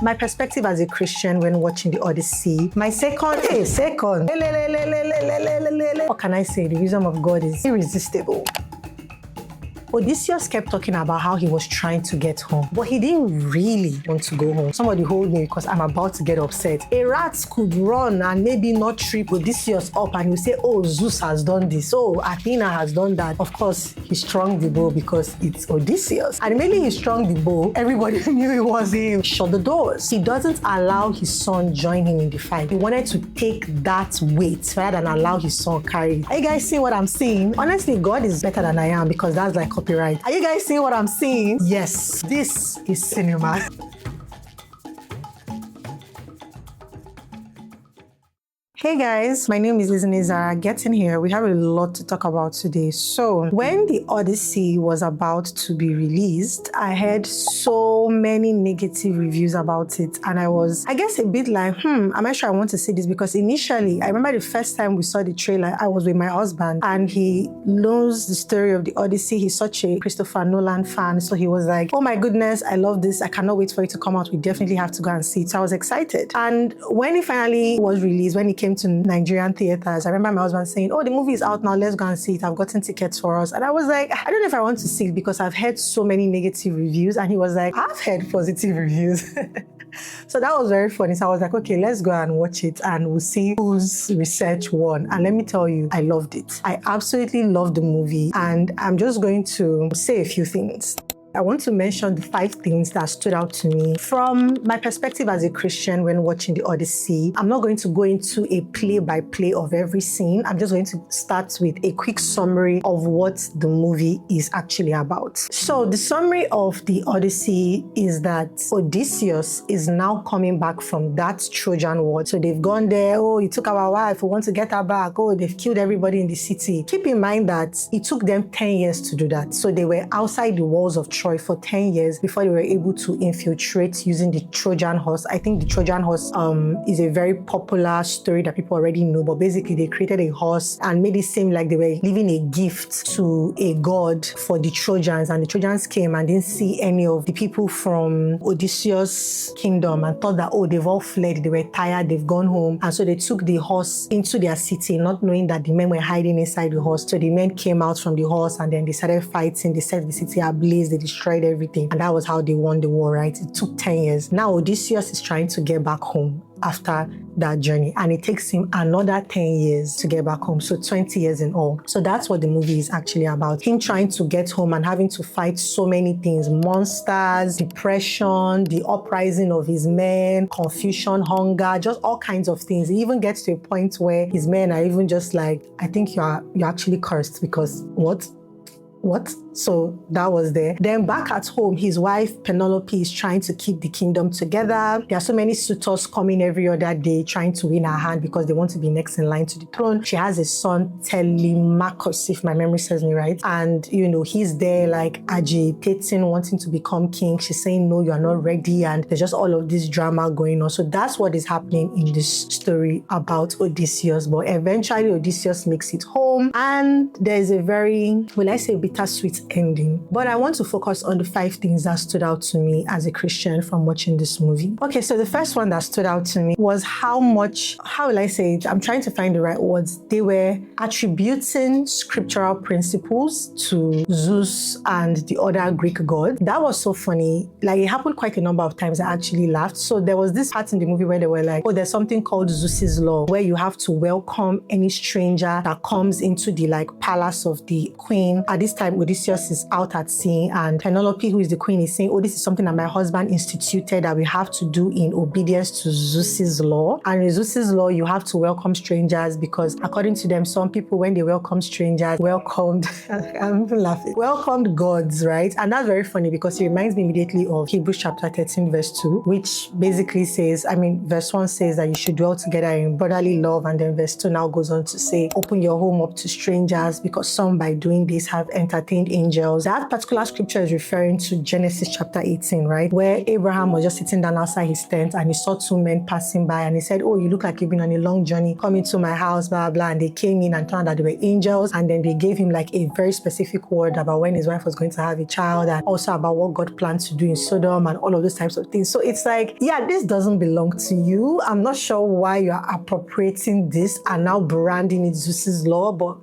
my perspective as a Christian when watching the Odyssey, my second, what can I say? The wisdom of God is irresistible. Odysseus kept talking about how he was trying to get home, but he didn't really want to go home. Somebody hold me because I'm about to get upset. A rat could run and maybe not trip Odysseus up and you say, oh, Zeus has done this, oh, Athena has done that. Of course, he strung the bow because it's Odysseus. And immediately he strung the bow, everybody knew it was him. Shut the doors. He doesn't allow his son join him in the fight. He wanted to take that weight rather than allow his son carry it. Are you guys seeing what I'm seeing? Honestly, God is better than I am because that's like copyright. Are you guys seeing what I'm seeing? Yes, this is cinema. Hey guys, my name is Ezinne Zara. Get in here. We have a lot to talk about today. So, when the Odyssey was about to be released, I heard so many negative reviews about it. And I was, I guess, a bit like, am I sure I want to see this? Because initially, I remember the first time we saw the trailer, I was with my husband and he knows the story of the Odyssey. He's such a Christopher Nolan fan. So he was like, oh my goodness, I love this. I cannot wait for it to come out. We definitely have to go and see it. So I was excited. And when it finally was released, when it came to Nigerian theaters, I remember my husband saying, oh, the movie is out now, let's go and see it. I've gotten tickets for us. And I was like, I don't know if I want to see it because I've heard so many negative reviews. And he was like, I've heard positive reviews. So that was very funny. So I was like, okay, let's go and watch it and we'll see whose research won. And let me tell you, I loved it. I absolutely loved the movie. And I'm just going to say a few things. I want to mention the 5 things that stood out to me from my perspective as a Christian when watching the Odyssey. I'm not going to go into a play-by-play of every scene. I'm just going to start with a quick summary of what the movie is actually about. So the summary of the Odyssey is that Odysseus is now coming back from that Trojan War. So they've gone there, oh, you took our wife, we want to get her back, oh, they've killed everybody in the city. Keep in mind that it took them 10 years to do that. So they were outside the walls of Troy for 10 years before they were able to infiltrate using the Trojan horse. I think the Trojan horse is a very popular story that people already know, but basically they created a horse and made it seem like they were leaving a gift to a god for the Trojans, and the Trojans came and didn't see any of the people from Odysseus' kingdom and thought that, oh, they've all fled, they were tired, they've gone home, and so they took the horse into their city, not knowing that the men were hiding inside the horse. So the men came out from the horse and then they started fighting, they set the city ablaze, they destroyed everything, and that was how they won the war, right? It took 10 years. Now Odysseus is trying to get back home after that journey, and it takes him another 10 years to get back home, so 20 years in all. So that's what the movie is actually about, him trying to get home and having to fight so many things: monsters, depression, the uprising of his men, confusion, hunger, just all kinds of things. He even gets to a point where his men are even just like, I think you're actually cursed, because what? So that was there. Then back at home, his wife Penelope is trying to keep the kingdom together. There are so many suitors coming every other day trying to win her hand because they want to be next in line to the throne. She has a son, Telemachus, if my memory serves me right. And, you know, he's there like agitating, wanting to become king. She's saying, no, you're not ready. And there's just all of this drama going on. So that's what is happening in this story about Odysseus. But eventually Odysseus makes it home. And there's a very, will I say, bittersweet ending. But I want to focus on the 5 things that stood out to me as a Christian from watching this movie. Okay, so the first one that stood out to me was how much, how will I say it? I'm trying to find the right words. They were attributing scriptural principles to Zeus and the other Greek gods. That was so funny. Like, it happened quite a number of times. I actually laughed. So there was this part in the movie where they were like, oh, there's something called Zeus's law, where you have to welcome any stranger that comes into the like palace of the queen. At this time, Odysseus is out at sea, and Penelope, who is the queen, is saying, oh, this is something that my husband instituted that we have to do in obedience to Zeus's law. And in Zeus's law, you have to welcome strangers because according to them, some people, when they welcome strangers, welcomed gods, right? And that's very funny because it reminds me immediately of Hebrews chapter 13, verse 2, which basically says, verse 1 says that you should dwell together in brotherly love, and then verse 2 now goes on to say, open your home up to strangers because some by doing this have entered entertained angels. That particular scripture is referring to Genesis chapter 18, right? Where Abraham was just sitting down outside his tent and he saw two men passing by and he said, oh, you look like you've been on a long journey, come into my house, blah, blah. And they came in and found that they were angels. And then they gave him like a very specific word about when his wife was going to have a child and also about what God planned to do in Sodom and all of those types of things. So it's like, yeah, this doesn't belong to you. I'm not sure why you're appropriating this and now branding it Zeus's law, but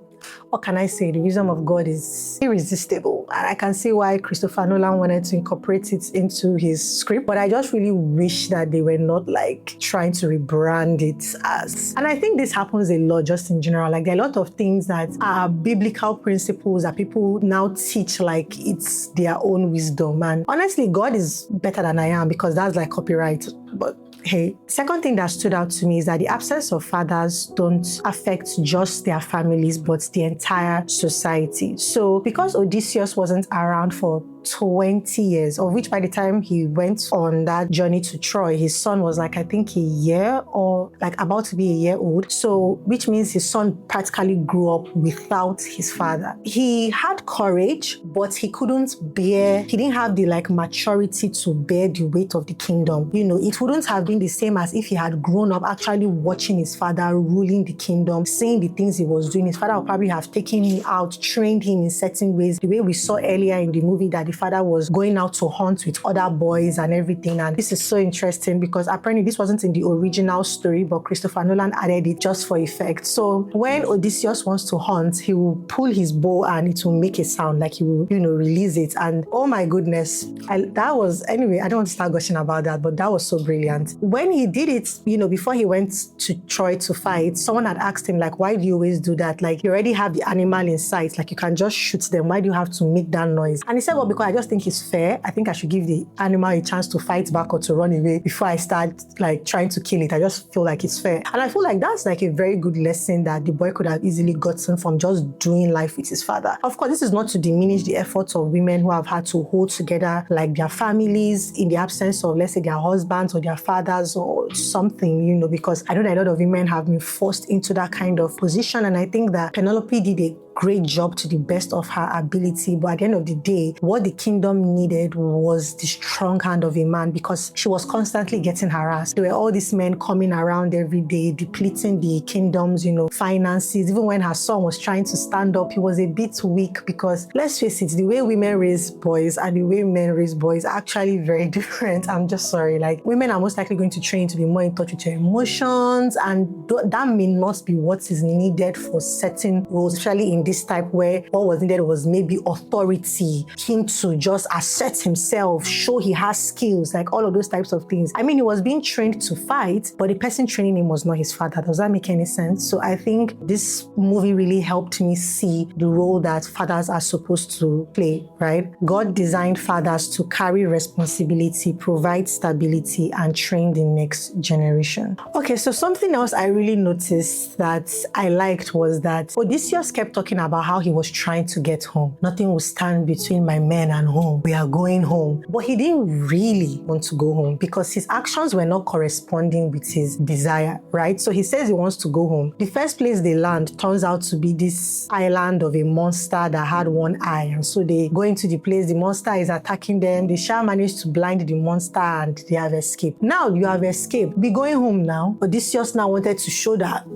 what can I say? The wisdom of God is irresistible. And I can see why Christopher Nolan wanted to incorporate it into his script. But I just really wish that they were not like trying to rebrand it as. And I think this happens a lot just in general. Like there are a lot of things that are biblical principles that people now teach like it's their own wisdom. And honestly, God is better than I am because that's like copyright. But hey, second thing that stood out to me is that the absence of fathers don't affect just their families, but the entire society. So because Odysseus wasn't around for 20 years, of which by the time he went on that journey to Troy, his son was like, I think a year or like about to be a year old. So, which means his son practically grew up without his father. He had courage, but he didn't have the like maturity to bear the weight of the kingdom. You know, it wouldn't have been the same as if he had grown up actually watching his father ruling the kingdom, seeing the things he was doing. His father would probably have taken him out, trained him in certain ways, the way we saw earlier in the movie that the father was going out to hunt with other boys and everything. And this is so interesting because apparently this wasn't in the original story, but Christopher Nolan added it just for effect. So when Odysseus wants to hunt, he will pull his bow and it will make a sound, like he will, release it. And oh my goodness, anyway, I don't want to start gushing about that, but that was so brilliant. When he did it, before he went to Troy to fight, someone had asked him, like, why do you always do that? Like, you already have the animal in sight, like you can just shoot them. Why do you have to make that noise? And he said, well, because I just think it's fair. I think I should give the animal a chance to fight back or to run away before I start like trying to kill it. I just feel like it's fair. And I feel like that's like a very good lesson that the boy could have easily gotten from just doing life with his father. Of course, this is not to diminish the efforts of women who have had to hold together like their families in the absence of, let's say, their husbands or their fathers or something, because I know that a lot of women have been forced into that kind of position. And I think that Penelope did a great job to the best of her ability. But at the end of the day, what the kingdom needed was the strong hand of a man, because she was constantly getting harassed. There were all these men coming around every day, depleting the kingdom's, finances. Even when her son was trying to stand up, he was a bit weak because, let's face it, the way women raise boys and the way men raise boys are actually very different. I'm just sorry. Like, women are most likely going to train to be more in touch with your emotions, and that may not be what is needed for certain roles, especially in this type where what was needed was maybe authority, him to just assert himself, show he has skills, like all of those types of things. I mean, he was being trained to fight, but the person training him was not his father. Does that make any sense? So I think this movie really helped me see the role that fathers are supposed to play, right? God designed fathers to carry responsibility, provide stability, and train the next generation. Okay, so something else I really noticed that I liked was that Odysseus kept talking about how he was trying to get home. Nothing will stand between my men and home. We are going home. But he didn't really want to go home because his actions were not corresponding with his desire, right? So he says he wants to go home. The first place they land turns out to be this island of a monster that had one eye. And so they go into the place, the monster is attacking them. They shall manage to blind the monster and they have escaped. Now you have escaped. Be going home now. Odysseus now wanted to show that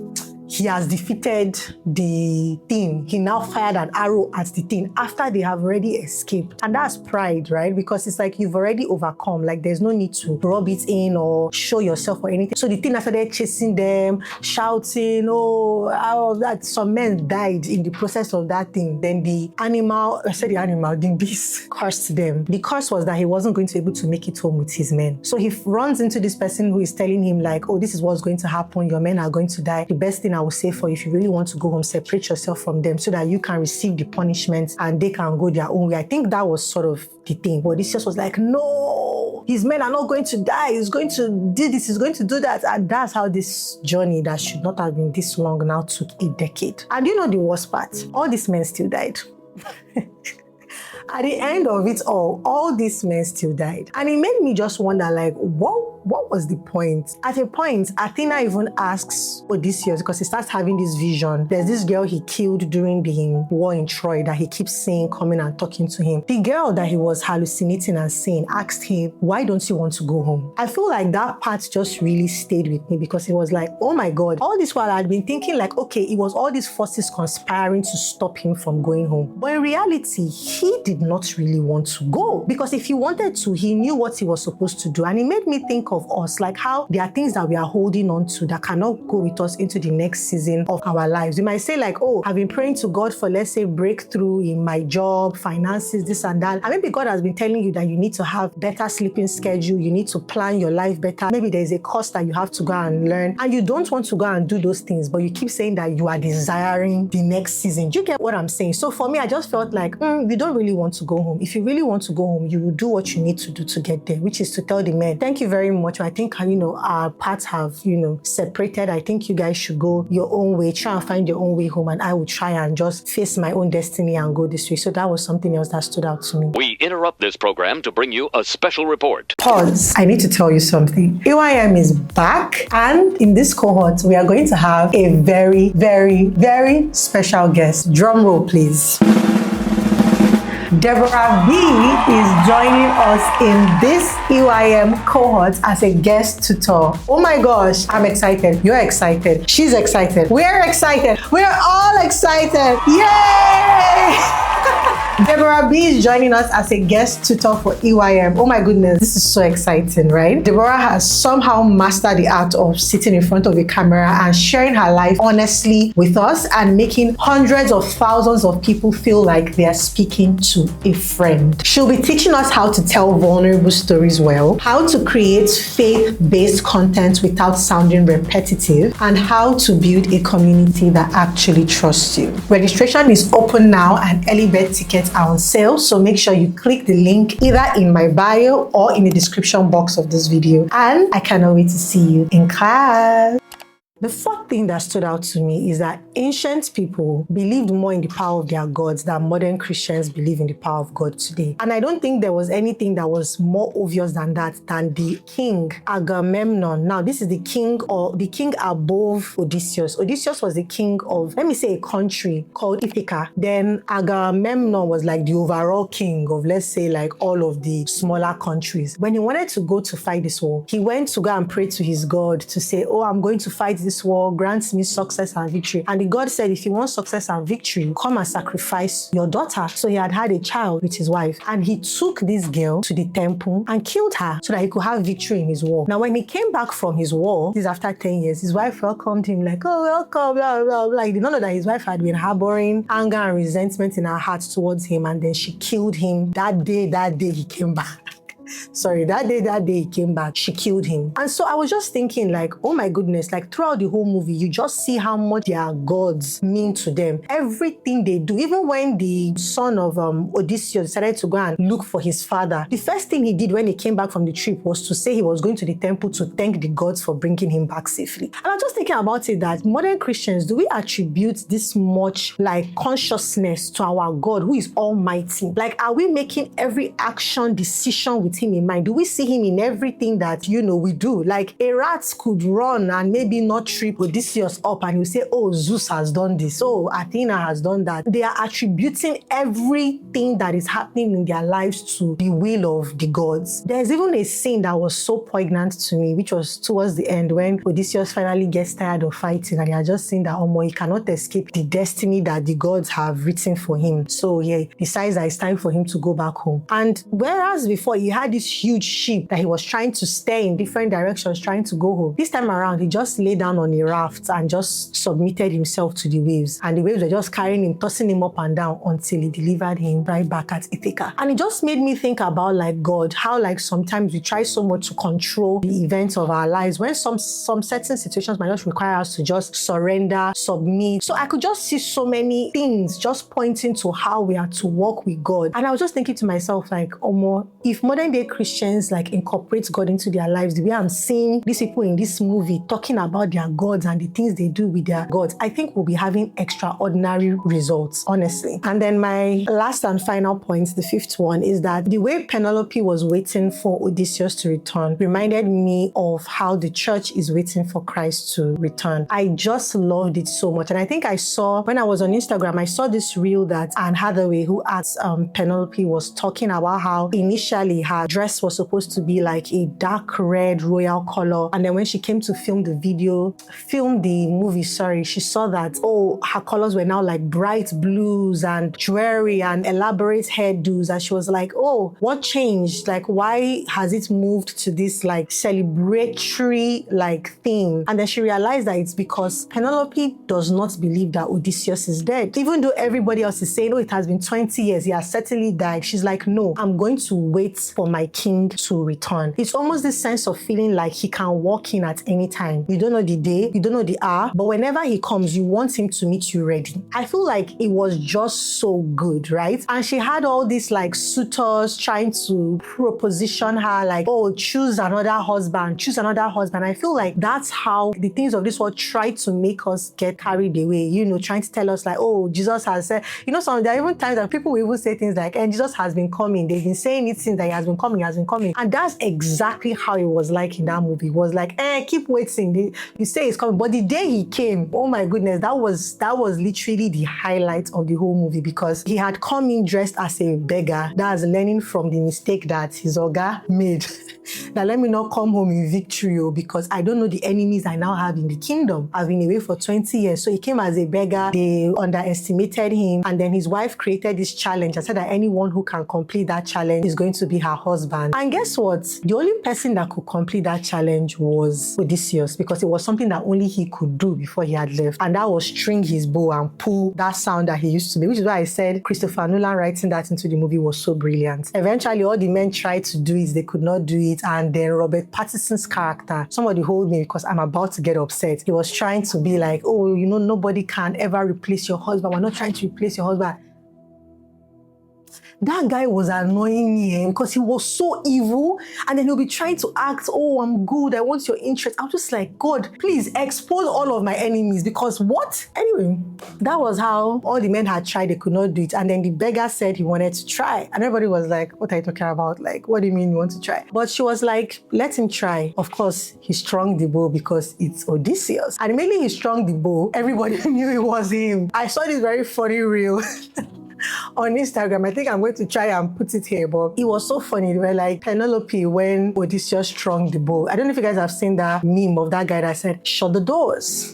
he has defeated the thing. He now fired an arrow at the thing after they have already escaped. And that's pride, right? Because it's like you've already overcome. Like there's no need to rub it in or show yourself or anything. So the thing started chasing them, shouting, that some men died in the process of that thing. Then the beast cursed them. The curse was that he wasn't going to be able to make it home with his men. So he runs into this person who is telling him like, oh, this is what's going to happen. Your men are going to die. The best thing I would say for you, if you really want to go home, separate yourself from them so that you can receive the punishment and they can go their own way. I think that was sort of the thing. But Odysseus was like, no, his men are not going to die. He's going to do this. He's going to do that. And that's how this journey that should not have been this long now took a decade. And the worst part? All these men still died. At the end of it all these men still died. And it made me just wonder, like, what what was the point? At a point, Athena even asks Odysseus, because he starts having this vision. There's this girl he killed during the war in Troy that he keeps seeing coming and talking to him. The girl that he was hallucinating and seeing asked him, why don't you want to go home? I feel like that part just really stayed with me, because it was like, oh my God, all this while I'd been thinking like, okay, it was all these forces conspiring to stop him from going home. But in reality, he did not really want to go, because if he wanted to, he knew what he was supposed to do. And it made me think of us, like how there are things that we are holding on to that cannot go with us into the next season of our lives. You might say like, oh, I've been praying to God for, let's say, breakthrough in my job, finances, this and that. And maybe God has been telling you that you need to have better sleeping schedule, you need to plan your life better. Maybe there's a course that you have to go and learn, and you don't want to go and do those things, but you keep saying that you are desiring the next season. Do you get what I'm saying? So for me, I just felt like, you don't really want to go home. If you really want to go home, you will do what you need to do to get there, which is to tell the men, thank you very much. I think, our paths have, separated. I think you guys should go your own way, try and find your own way home, and I will try and just face my own destiny and go this way. So that was something else that stood out to me. We interrupt this program to bring you a special report. Pause. I need to tell you something. EYM is back, and in this cohort, we are going to have a very, very, very special guest. Drum roll, please. Deborah B is joining us in this EYM cohort as a guest tutor. Oh my gosh, I'm excited. You're excited. She's excited. We're excited. We're all excited. Yay! Deborah B is joining us as a guest tutor for EYM. Oh my goodness, this is so exciting, right? Deborah has somehow mastered the art of sitting in front of a camera and sharing her life honestly with us and making hundreds of thousands of people feel like they are speaking to a friend. She'll be teaching us how to tell vulnerable stories well, how to create faith-based content without sounding repetitive, and how to build a community that actually trusts you. Registration is open now and early bird tickets are on sale, so make sure you click the link either in my bio or in the description box of this video. And I cannot wait to see you in class. The fourth thing that stood out to me is that ancient people believed more in the power of their gods than modern Christians believe in the power of God today. And I don't think there was anything that was more obvious than that, than the king Agamemnon. Now, this is the king above Odysseus. Odysseus was the king of, let me say, a country called Ithaca. Then Agamemnon was like the overall king of, let's say, like all of the smaller countries. When he wanted to go to fight this war, he went to go and pray to his God to say, oh, I'm going to fight this war, grants me success and victory. And the God said, if you want success and victory, come and sacrifice your daughter. So he had a child with his wife, and he took this girl to the temple and killed her so that he could have victory in his war. Now, when he came back from his war, this is after 10 years, his wife welcomed him like, oh, welcome, blah, blah, blah. He did not know that his wife had been harboring anger and resentment in her heart towards him, and then she killed him that day he came back. Sorry, that day he came back, she killed him. And so I was just thinking like, oh my goodness, like throughout the whole movie, you just see how much their gods mean to them. Everything they do, even when the son of Odysseus decided to go and look for his father, the first thing he did when he came back from the trip was to say he was going to the temple to thank the gods for bringing him back safely. And I'm just thinking about it that modern Christians, do we attribute this much like consciousness to our God who is almighty? Like, are we making every action, decision with him in mind? Do we see him in everything that we do? Like a rat could run and maybe not trip Odysseus up, and you say, oh, Zeus has done this, oh, Athena has done that. They are attributing everything that is happening in their lives to the will of the gods. There's even a scene that was so poignant to me, which was towards the end when Odysseus finally gets tired of fighting and he had just seen that he cannot escape the destiny that the gods have written for him. So he decides that it's time for him to go back home. And whereas before he had this huge ship that he was trying to steer in different directions, trying to go home, this time around he just lay down on a raft and just submitted himself to the waves, and the waves were just carrying him, tossing him up and down until he delivered him right back at Ithaca. And it just made me think about like God, how like sometimes we try so much to control the events of our lives when some certain situations might just require us to just surrender, submit. So I could just see so many things just pointing to how we are to walk with God. And I was just thinking to myself like, if modern day dare Christians like incorporate God into their lives? The way I'm seeing these people in this movie talking about their gods and the things they do with their gods, I think we'll be having extraordinary results, honestly. And then my last and final point, the fifth one, is that the way Penelope was waiting for Odysseus to return reminded me of how the church is waiting for Christ to return. I just loved it so much. And I think I saw, when I was on Instagram, I saw this reel that Anne Hathaway, who asked Penelope, was talking about how initially her dress was supposed to be like a dark red royal color. And then when she came to film the movie, she saw that, oh, her colors were now like bright blues and jewelry and elaborate hairdos. And she was like, oh, what changed? Like, why has it moved to this like celebratory like theme? And then she realized that it's because Penelope does not believe that Odysseus is dead. Even though everybody else is saying, oh, it has been 20 years, he has certainly died. She's like, no, I'm going to wait for my king to return. It's almost this sense of feeling like he can walk in at any time. You don't know the day, you don't know the hour, but whenever he comes, you want him to meet you ready. I feel like it was just so good, right? And she had all these like suitors trying to proposition her like, oh, choose another husband. I feel like that's how the things of this world try to make us get carried away, trying to tell us like, oh, Jesus has said, there are even times that people will even say things like, and Jesus has been coming. They've been saying it since that he has been coming. And that's exactly how it was like in that movie. It was like, keep waiting. You say he's coming. But the day he came, oh my goodness, that was literally the highlight of the whole movie, because he had come in dressed as a beggar. That's learning from the mistake that his oga made. Now let me not come home in victory, because I don't know the enemies I now have in the kingdom. I've been away for 20 years. So he came as a beggar. They underestimated him. And then his wife created this challenge and said that anyone who can complete that challenge is going to be her husband. And guess what? The only person that could complete that challenge was Odysseus, because it was something that only he could do before he had left. And that was string his bow and pull that sound that he used to make, which is why I said Christopher Nolan writing that into the movie was so brilliant. Eventually, all the men tried to do it. They could not do it. And then Robert Pattinson's character, somebody hold me because I'm about to get upset. He was trying to be like, oh, nobody can ever replace your husband. We're not trying to replace your husband. That guy was annoying me because he was so evil, and then he'll be trying to act, oh, I'm good, I want your interest. I'm just like, God, please expose all of my enemies, because what? Anyway, that was how all the men had tried, they could not do it. And then the beggar said he wanted to try. And everybody was like, what are you talking about? Like, what do you mean you want to try? But she was like, let him try. Of course, he strung the bow because it's Odysseus. And immediately he strung the bow, everybody knew it was him. I saw this very funny reel on Instagram. I think I'm going to try and put it here, but it was so funny. They were like, Penelope, when Odysseus strung the bow. I don't know if you guys have seen that meme of that guy that said, shut the doors.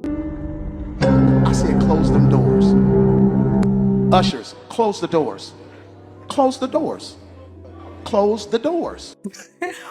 I said, close them doors. Ushers, close the doors. Close the doors. Close the doors.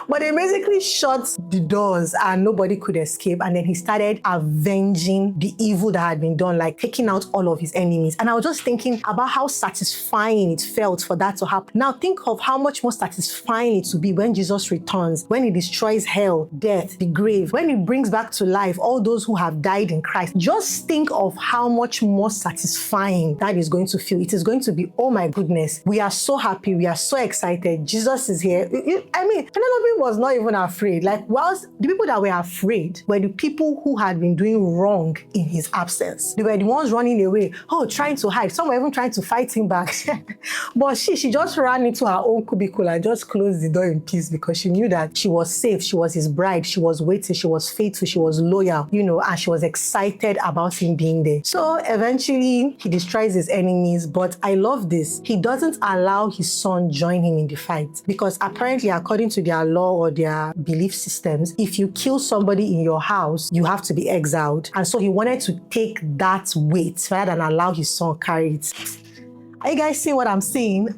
But they basically shut the doors and nobody could escape. And then he started avenging the evil that had been done, like taking out all of his enemies. And I was just thinking about how satisfying it felt for that to happen. Now think of how much more satisfying it will be when Jesus returns, when he destroys hell, death, the grave, when he brings back to life all those who have died in Christ. Just think of how much more satisfying that is going to feel. It is going to be, oh my goodness, we are so happy, we are so excited. Jesus is here. I mean, Penelope was not even afraid. Like, whilst the people that were afraid were the people who had been doing wrong in his absence. They were the ones running away, trying to hide. Some were even trying to fight him back. But she just ran into her own cubicle and just closed the door in peace, because she knew that she was safe. She was his bride. She was waiting. She was faithful. She was loyal, and she was excited about him being there. So eventually he destroys his enemies. But I love this. He doesn't allow his son join him in the fight, because apparently, according to their law or their belief systems, if you kill somebody in your house, you have to be exiled. And so he wanted to take that weight rather than allow his son carry it. Are you guys seeing what I'm seeing?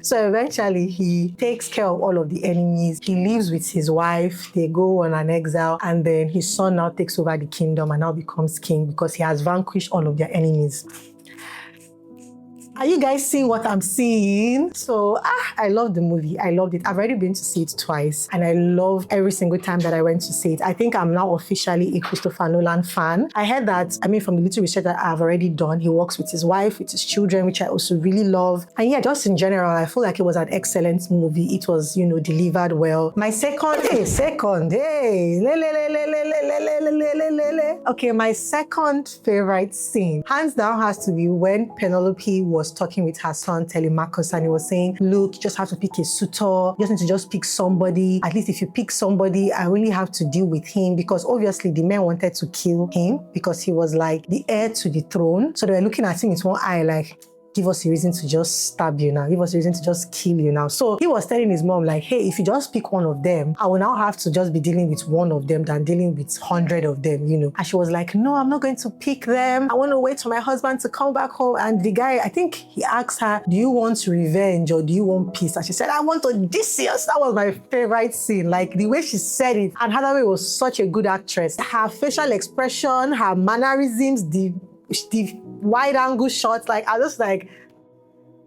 So eventually he takes care of all of the enemies. He lives with his wife. They go on an exile. And then his son now takes over the kingdom and now becomes king, because he has vanquished all of their enemies. Are you guys seeing what I'm seeing? So, I love the movie. I loved it. I've already been to see it twice, and I love every single time that I went to see it. I think I'm now officially a Christopher Nolan fan. I heard that, from the little research that I've already done, he works with his wife, with his children, which I also really love. And yeah, just in general, I feel like it was an excellent movie. It was, delivered well. My Okay, my second favorite scene, hands down, has to be when Penelope was talking with her son Telemachus, and he was saying, look, you just have to pick a suitor. You just need to just pick somebody. At least if you pick somebody, I really have to deal with him, because obviously the men wanted to kill him because he was like the heir to the throne. So they were looking at him with one eye like, give us a reason to just stab you now. Give us a reason to just kill you now. So he was telling his mom like, hey, if you just pick one of them, I will now have to just be dealing with one of them than dealing with 100 of them, And she was like, no, I'm not going to pick them. I want to wait for my husband to come back home. And the guy, I think he asked her, do you want revenge or do you want peace? And she said, I want Odysseus. That was my favorite scene. Like the way she said it. And Hathaway was such a good actress. Her facial expression, her mannerisms, the wide angle shots, like I was like,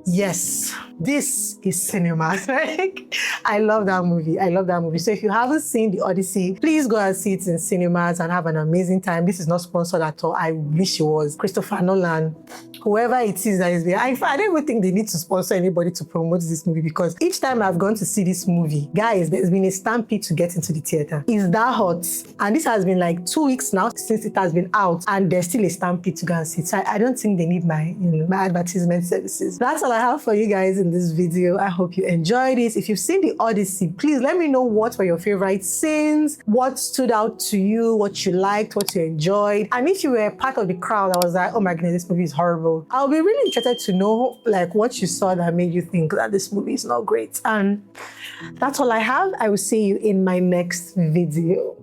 yes, this is cinema. Like, I love that movie. I love that movie. So if you haven't seen the Odyssey, please go and see it in cinemas and have an amazing time. This is not sponsored at all. I wish it was. Christopher Nolan, whoever it is that is there. I don't even think they need to sponsor anybody to promote this movie, because each time I've gone to see this movie, guys, there's been a stampede to get into the theater. It's that hot. And this has been like 2 weeks now since it has been out, and there's still a stampede to go and see it. So I don't think they need my, my advertisement services. That's all I have for you guys in this video. I hope you enjoyed it. If you've seen the Odyssey, please let me know what were your favorite scenes, what stood out to you, what you liked, what you enjoyed. And if you were part of the crowd that was like, oh my goodness, this movie is horrible, I'll be really interested to know like what you saw that made you think that this movie is not great. And that's all I have. I will see you in my next video.